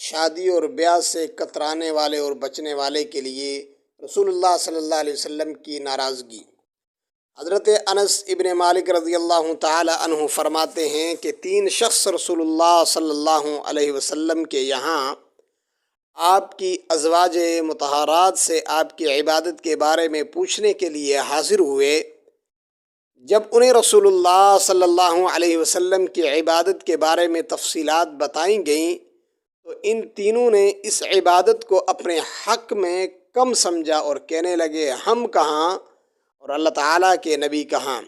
شادی اور بیاہ سے کترانے والے اور بچنے والے کے لیے رسول اللہ صلی اللہ علیہ وسلم کی ناراضگی۔ حضرت انس ابن مالک رضی اللہ تعالی عنہ فرماتے ہیں کہ 3 شخص رسول اللہ صلی اللہ علیہ وسلم کے یہاں آپ کی ازواج مطہرات سے آپ کی عبادت کے بارے میں پوچھنے کے لیے حاضر ہوئے۔ جب انہیں رسول اللہ صلی اللہ علیہ وسلم کی عبادت کے بارے میں تفصیلات بتائیں گئیں تو ان تینوں نے اس عبادت کو اپنے حق میں کم سمجھا اور کہنے لگے ہم کہاں اور اللہ تعالیٰ کے نبی کہاں۔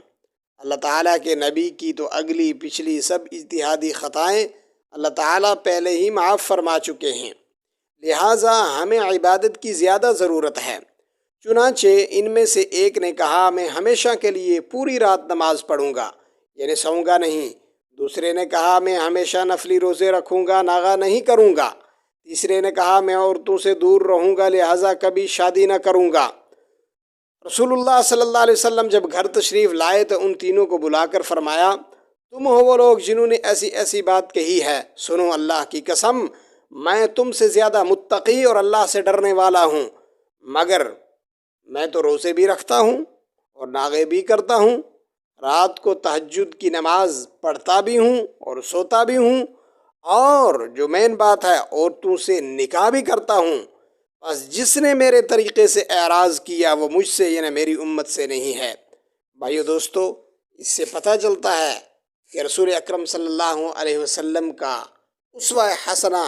اللہ تعالیٰ کے نبی کی تو اگلی پچھلی سب اجتہادی خطائیں اللہ تعالیٰ پہلے ہی معاف فرما چکے ہیں، لہٰذا ہمیں عبادت کی زیادہ ضرورت ہے۔ چنانچہ ان میں سے ایک نے کہا میں ہمیشہ کے لیے پوری رات نماز پڑھوں گا، یعنی سوؤں گا نہیں۔ دوسرے نے کہا میں ہمیشہ نفلی روزے رکھوں گا، ناغہ نہیں کروں گا۔ تیسرے نے کہا میں عورتوں سے دور رہوں گا، لہٰذا کبھی شادی نہ کروں گا۔ رسول اللہ صلی اللہ علیہ وسلم جب گھر تشریف لائے تو ان تینوں کو بلا کر فرمایا تم ہو وہ لوگ جنہوں نے ایسی ایسی بات کہی ہے، سنو اللہ کی قسم میں تم سے زیادہ متقی اور اللہ سے ڈرنے والا ہوں، مگر میں تو روزے بھی رکھتا ہوں اور ناغے بھی کرتا ہوں، رات کو تہجد کی نماز پڑھتا بھی ہوں اور سوتا بھی ہوں، اور جو مین بات ہے عورتوں سے نکاح بھی کرتا ہوں۔ بس جس نے میرے طریقے سے اعراض کیا وہ مجھ سے یعنی میری امت سے نہیں ہے۔ بھائیو دوستو، اس سے پتہ چلتا ہے کہ رسول اکرم صلی اللہ علیہ وسلم کا اسوہ حسنہ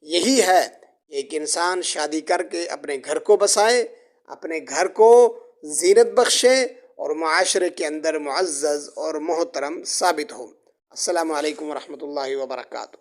یہی ہے کہ ایک انسان شادی کر کے اپنے گھر کو بسائے، اپنے گھر کو زینت بخشے اور معاشرے کے اندر معزز اور محترم ثابت ہو۔ السلام علیکم ورحمۃ اللہ وبرکاتہ۔